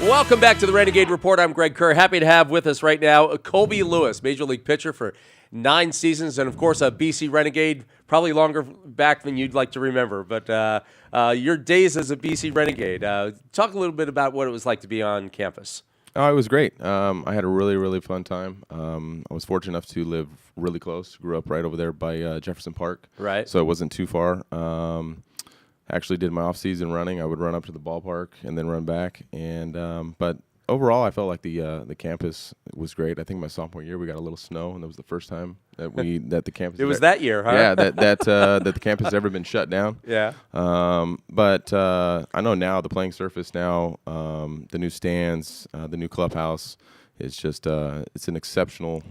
Welcome back to the Renegade Report. I'm Greg Kerr. Happy to have with us right now Colby Lewis, Major League pitcher for 9 seasons, and of course a BC Renegade, probably longer back than you'd like to remember. But your days as a BC Renegade, talk a little bit about what it was like to be on campus. Oh, it was great. I had a really, really fun time. I was fortunate enough to live really close. Grew up right over there by Jefferson Park. Right. So it wasn't too far. Actually did my off-season running. I would run up to the ballpark and then run back. And but overall, I felt like the campus was great. I think my sophomore year we got a little snow, and that was the first time that the campus. It was that year, huh? Yeah, that the campus has ever been shut down. Yeah. But I know now the playing surface now, the new stands, the new clubhouse, it's just it's an exceptional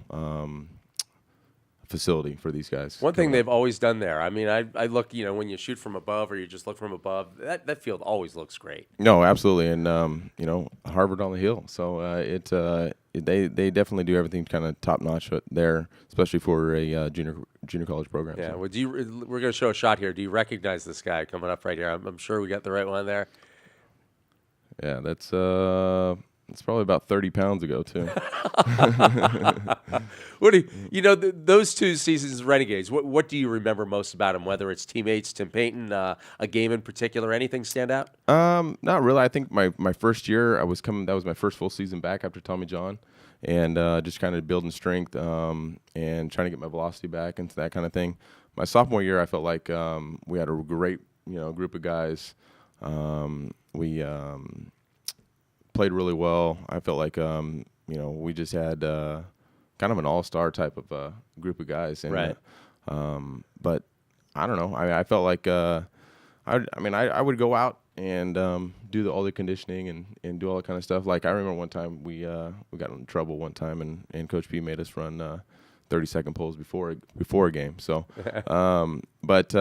facility for these guys. One thing they've always done there, I mean, I look, when you shoot from above or you just look from above, that field always looks great. No, absolutely, and Harvard on the hill, so they definitely do everything kind of top notch there, especially for a junior college program. Yeah, so. well, we're going to show a shot here. Do you recognize this guy coming up right here? I'm sure we got the right one there. Yeah, that's it's probably about 30 pounds ago too. What do those 2 seasons, Renegades? What do you remember most about them? Whether it's teammates, Tim Payton, a game in particular, anything stand out? Not really. I think my first year that was my first full season back after Tommy John, and just kind of building strength and trying to get my velocity back and that kind of thing. My sophomore year, I felt like we had a great group of guys. We played really well. I felt like we just had kind of an all-star type of group of guys. And, right. But I don't know. I felt like I would go out and do all the conditioning and do all that kind of stuff. Like I remember one time we got in trouble one time and Coach P made us run 30-second pulls before a game. So, but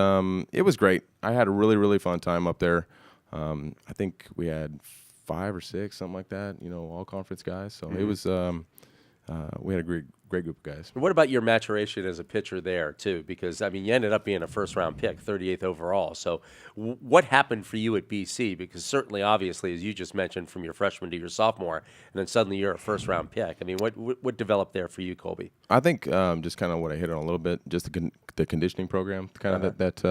it was great. I had a really, really fun time up there. I think we had 5 or 6, something like that, all conference guys. So it was, we had a great group of guys. What about your maturation as a pitcher there, too? Because, you ended up being a first-round pick, 38th overall. So what happened for you at BC? Because certainly, obviously, as you just mentioned, from your freshman to your sophomore, and then suddenly you're a first-round pick. What developed there for you, Colby? I think just kind of what I hit on a little bit, just the conditioning program, kind of that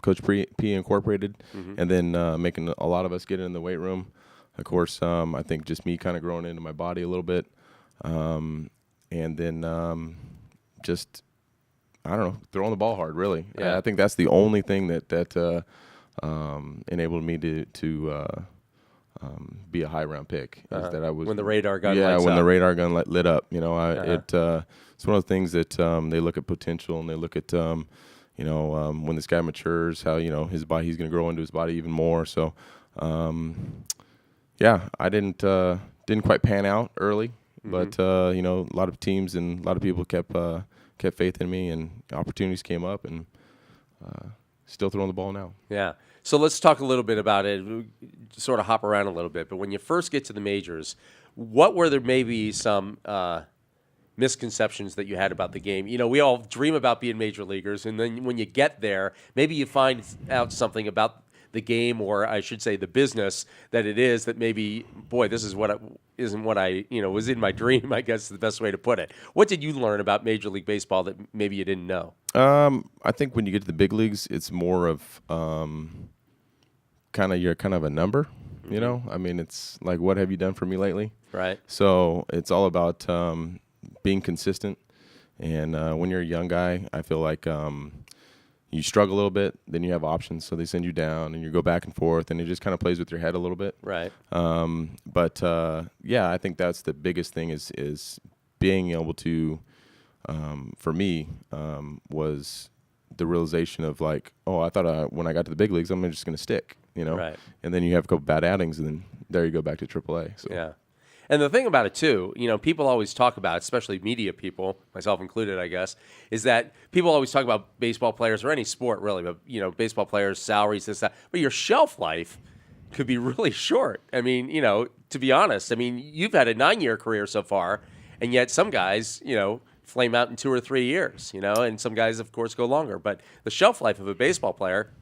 Coach P incorporated, and then making a lot of us get in the weight room. Of course, I think just me kind of growing into my body a little bit. And then just, I don't know, throwing the ball hard, really. Yeah. I think that's the only thing that enabled me to be a high-round pick. Is that I was when the radar gun lights up. The radar gun lit up. It's one of the things that they look at potential and they look at, when this guy matures, how, his body, he's going to grow into his body even more. So, I didn't quite pan out early. But a lot of teams and a lot of people kept faith in me, and opportunities came up, and still throwing the ball now. Yeah. So let's talk a little bit about it. Sort of hop around a little bit. But when you first get to the majors, what were there maybe some misconceptions that you had about the game? We all dream about being major leaguers, and then when you get there, maybe you find out something about the game, or I should say the business that it is, that maybe, boy, this is isn't what I was in my dream, I guess is the best way to put it. What did you learn about Major League Baseball that maybe you didn't know? I think when you get to the big leagues, it's more of you're kind of a number, it's like, what have you done for me lately? Right. So it's all about being consistent. And when you're a young guy, I feel like you struggle a little bit, then you have options. So they send you down and you go back and forth, and it just kind of plays with your head a little bit. Right. But I think that's the biggest thing is being able to, for me, was the realization of like, oh, I thought when I got to the big leagues, I'm just going to stick, Right. And then you have a couple bad outings, and then there you go back to AAA. So. Yeah. And the thing about it, too, people always talk about, especially media people, myself included, I guess, is that people always talk about baseball players, or any sport really, but, baseball players, salaries, this, that. But your shelf life could be really short. To be honest, you've had a 9-year career so far, and yet some guys, flame out in 2 or 3 years, and some guys, of course, go longer. But the shelf life of a baseball player,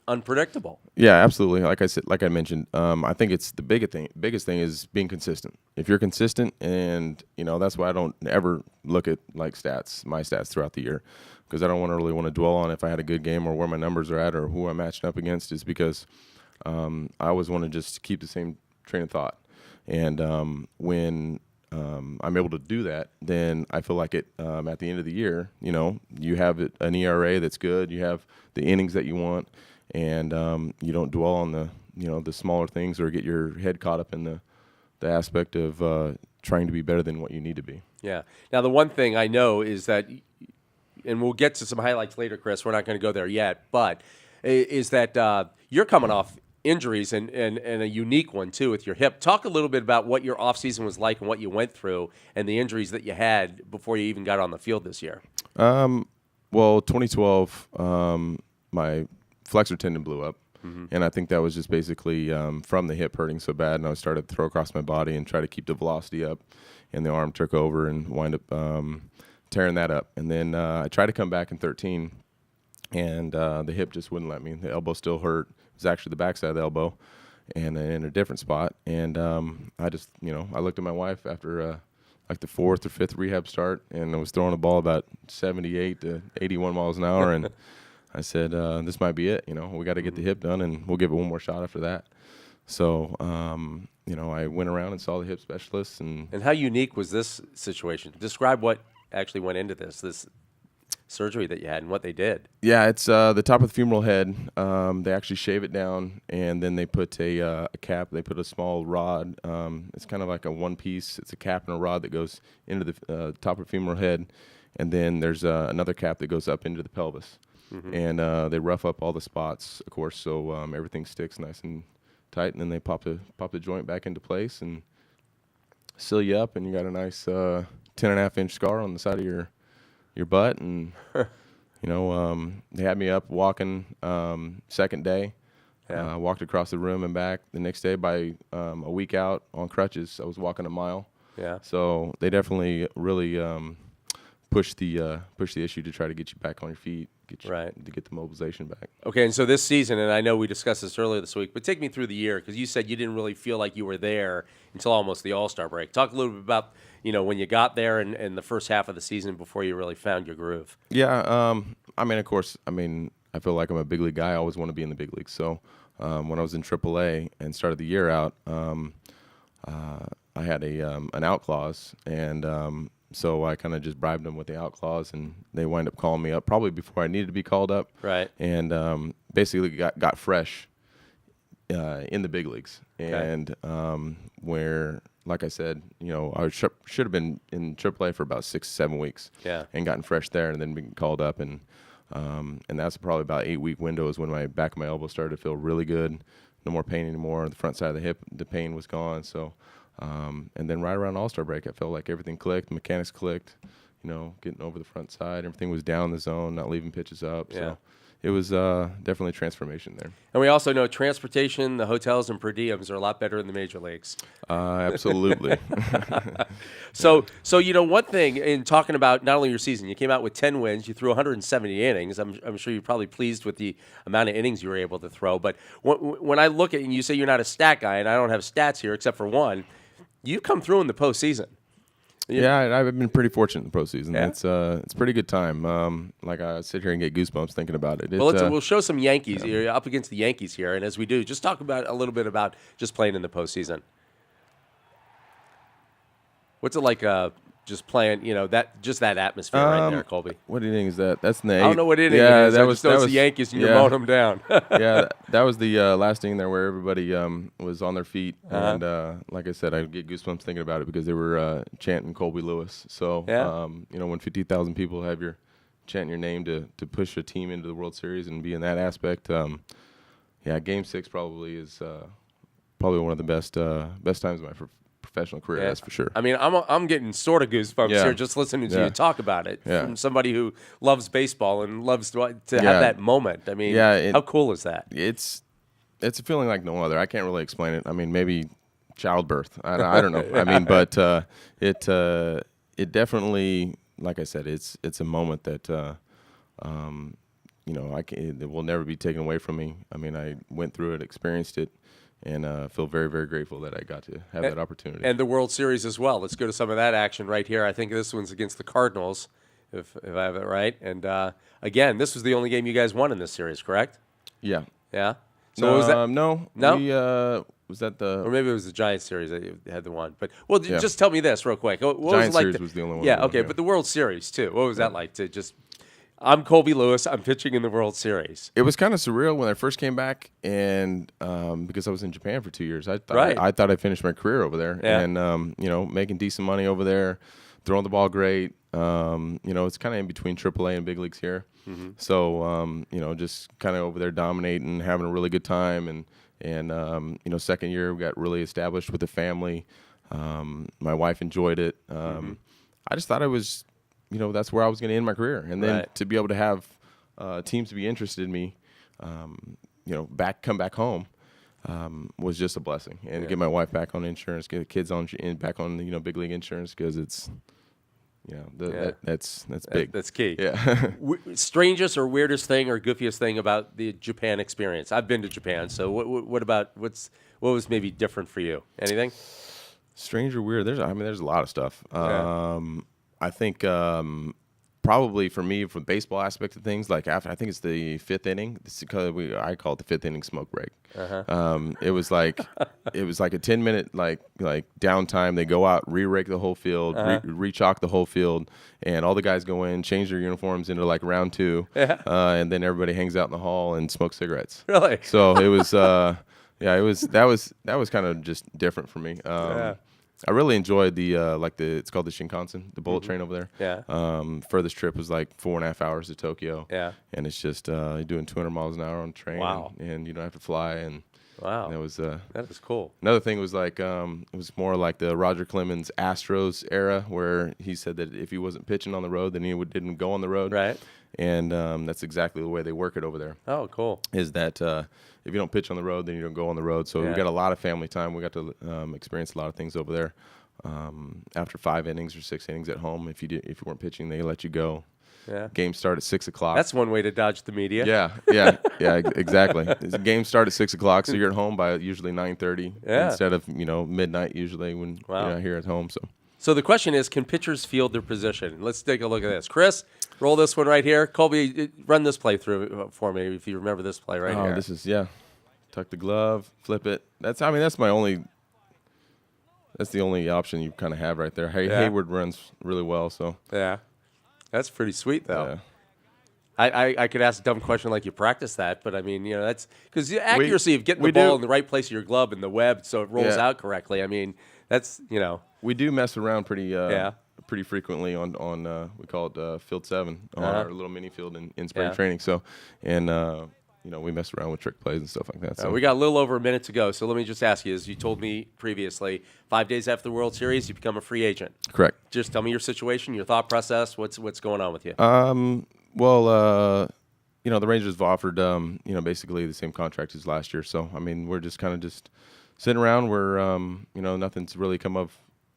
unpredictable. Yeah, absolutely. Like I said, like I mentioned, I think it's the biggest thing is being consistent. If you're consistent, and that's why I don't ever look at my stats throughout the year, because I don't really want to dwell on if I had a good game or where my numbers are at or who I'm matching up against. Is because I always want to just keep the same train of thought, and when I'm able to do that, then I feel like at the end of the year, you have an ERA that's good, you have the innings that you want, and you don't dwell on the smaller things or get your head caught up in the aspect of trying to be better than what you need to be. Yeah. Now, the one thing I know is that, and we'll get to some highlights later, Chris, we're not going to go there yet, but is that you're coming off injuries and a unique one, too, with your hip. Talk a little bit about what your offseason was like and what you went through and the injuries that you had before you even got on the field this year. Well, 2012, my flexor tendon blew up, and I think that was just basically from the hip hurting so bad, and I started to throw across my body and try to keep the velocity up, and the arm took over and wind up tearing that up. And then I tried to come back in 13, and the hip just wouldn't let me. The elbow still hurt. It was actually the backside of the elbow and in a different spot. And I just, I looked at my wife after like the 4th or 5th rehab start, and I was throwing the ball about 78 to 81 miles an hour, and I said, this might be it. We got to get the hip done, and we'll give it one more shot after that. So, I went around and saw the hip specialist. And how unique was this situation? Describe what actually went into this surgery that you had and what they did. Yeah, it's the top of the femoral head. They actually shave it down, and then they put a cap. They put a small rod. It's kind of like a one-piece. It's a cap and a rod that goes into the top of the femoral head, and then there's another cap that goes up into the pelvis. And they rough up all the spots, of course, so everything sticks nice and tight, and then they pop the joint back into place and seal you up, and you got a nice 10.5-inch scar on the side of your butt. And they had me up walking second day. I walked across the room and back the next day. By a week out on crutches, I was walking a mile. Yeah. So they definitely really push the issue to try to get you back on your feet, to get the mobilization back. Okay, and so this season, and I know we discussed this earlier this week, but take me through the year, because you said you didn't really feel like you were there until almost the All-Star break. Talk a little bit about when you got there and the first half of the season before you really found your groove. Yeah, of course, I feel like I'm a big league guy. I always want to be in the big leagues. So when I was in AAA and started the year out, I had an out clause, and so I kind of just bribed them with the out clause, and they wind up calling me up probably before I needed to be called up. Right. And basically got fresh in the big leagues. Okay. And where, like I said, I should have been in AAA for about 6-7 weeks. Yeah. And gotten fresh there, and then been called up, and that's probably about 8-week window is when my back of my elbow started to feel really good. No more pain anymore. The front side of the hip, the pain was gone. So. And then right around All-Star break, I felt like everything clicked, mechanics clicked, getting over the front side. Everything was down the zone, not leaving pitches up. Yeah. So it was definitely a transformation there. And we also know transportation, the hotels, and per diems are a lot better in the major leagues. Absolutely. So one thing in talking about not only your season, you came out with 10 wins, you threw 170 innings. I'm sure you're probably pleased with the amount of innings you were able to throw. But when I look at and you say you're not a stat guy, and I don't have stats here except for one, you come through in the postseason. Yeah, I've been pretty fortunate in the postseason. Yeah? It's a pretty good time. Like I sit here and get goosebumps thinking about it. Well, we'll show some Yankees. You're up against the Yankees here, and as we do, just talk about a little bit about just playing in the postseason. What's it like? Just playing, that atmosphere right there, Colby. What inning is that? That's in the 8th. I don't know what inning it is. That was the Yankees, and you're mowing them down. Yeah, that was the last inning there where everybody was on their feet. And like I said, I get goosebumps thinking about it because they were chanting Colby Lewis. So, when 50,000 people have chanting your name to push a team into the World Series and be in that aspect, Game 6 probably is probably one of the best times of my professional career, that's for sure. I'm getting sort of goosebumps here just listening to you talk about it from somebody who loves baseball and loves to have that moment. How cool is that? It's a feeling like no other. I can't really explain it. Maybe childbirth. I don't know. But it definitely, like I said, it's a moment that it will never be taken away from me. I mean, I went through it, experienced it, and feel very, very grateful that I got to have that opportunity. And the World Series as well. Let's go to some of that action right here. I think this one's against the Cardinals, if I have it right. And again, this was the only game you guys won in this series, correct? Yeah. Yeah. So what was that? No. No? We, was that Or the maybe it was the Giants series that you had the one. But well, Yeah. just tell me this real quick. What was it Giants like series was the only one Yeah. we won, Okay. yeah. But the World Series too. What was that like to just? I'm Colby Lewis. I'm pitching in the World Series. It was kind of surreal when I first came back, and because I was in Japan for 2 years, I thought Right. I thought I finished my career over there, Yeah. and making decent money over there, throwing the ball great. It's kind of in between AAA and big leagues here, so just kind of over there dominating, having a really good time, and second year we got really established with the family. My wife enjoyed it. I just thought it was. That's where I was going to end my career. And then Right. to be able to have teams to be interested in me, come back home was just a blessing. And to get my wife back on insurance, get the kids back on, big league insurance, because it's, that's big. That's key. Yeah. Strangest or weirdest thing or goofiest thing about the Japan experience? I've been to Japan, so what was maybe different for you? Anything? Strange or weird? There's a lot of stuff. Yeah. I think probably for me, from the baseball aspect of things, like after I think it's the fifth inning. This is because I call it the fifth inning smoke break. It was like a 10-minute like downtime. They go out, re-rake the whole field, re-chalk the whole field, and all the guys go in, change their uniforms into like round two, and then everybody hangs out in the hall and smokes cigarettes. Really? So it was. That was kind of just different for me. I really enjoyed it's called the Shinkansen, the bullet train over there. Yeah. Furthest trip was like 4.5 hours to Tokyo. Yeah. And it's just you're doing 200 miles an hour on the train. Wow. And you don't have to fly. And Wow. that was That is cool. another thing was like it was more like the Roger Clemens Astros era, where he said that if he wasn't pitching on the road, then he didn't go on the road. Right. And that's exactly the way they work it over there. Oh, cool. Is that if you don't pitch on the road, then you don't go on the road. So Yeah. we got a lot of family time. We got to experience a lot of things over there. After 5 innings or 6 innings at home, if you weren't pitching, they let you go. Yeah. Game start at 6 o'clock. That's one way to dodge the media. Yeah, exactly. The game start at 6 o'clock, so you're at home by usually 9:30 Yeah. instead of midnight usually when Wow. you're here at home. So the question is, can pitchers field their position? Let's take a look at this. Chris, roll this one right here. Colby, run this play through for me if you remember this play right here. This is tuck the glove, flip it. That's the only option you kind of have right there. Yeah. Hayward runs really well, so Yeah. That's pretty sweet, though. yeah. I could ask a dumb question like you practice that, but I mean, that's because the accuracy of getting the we ball do. in the right place of your glove and the web so it rolls Yeah. out correctly. I mean, that's, We do mess around pretty Yeah. pretty frequently on we call it Field 7 on our little mini field in spring Yeah. training. So and we mess around with trick plays and stuff like that. So we got a little over a minute to go, so let me just ask you, as you told me previously, 5 days after the World Series, you become a free agent. correct. Just tell me your situation, your thought process, what's going on with you. The Rangers have offered basically the same contract as last year. So I mean, we're just kind of sitting around. We're nothing's really come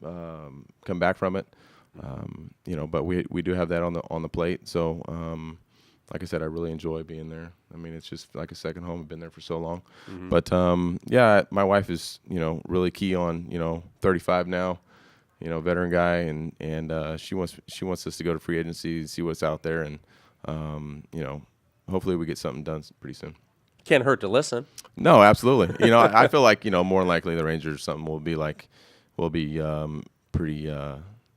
back from it. But we do have that on the plate. So like I said, I really enjoy being there. I mean, it's just like a second home. I've been there for so long. But my wife is really key on 35 now. Veteran guy, and she wants us to go to free agency, see what's out there, and hopefully we get something done pretty soon. Can't hurt to listen. No, absolutely. I feel like more than likely the Rangers or something will be pretty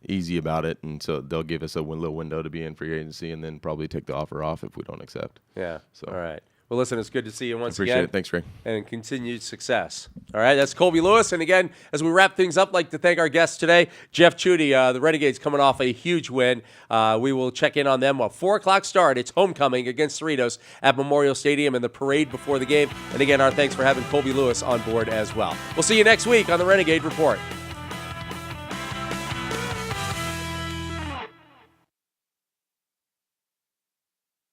easy about it, and so they'll give us a little window to be in free agency, and then probably take the offer off if we don't accept. Yeah. So All right. Well, listen, it's good to see you once appreciate again. it. Thanks, Ray. And continued success. All right, that's Colby Lewis. And again, as we wrap things up, I'd like to thank our guests today, Jeff Chudy. The Renegades coming off a huge win. We will check in on them. A 4 o'clock start. It's homecoming against Cerritos at Memorial Stadium and the parade before the game. And again, our thanks for having Colby Lewis on board as well. We'll see you next week on the Renegade Report.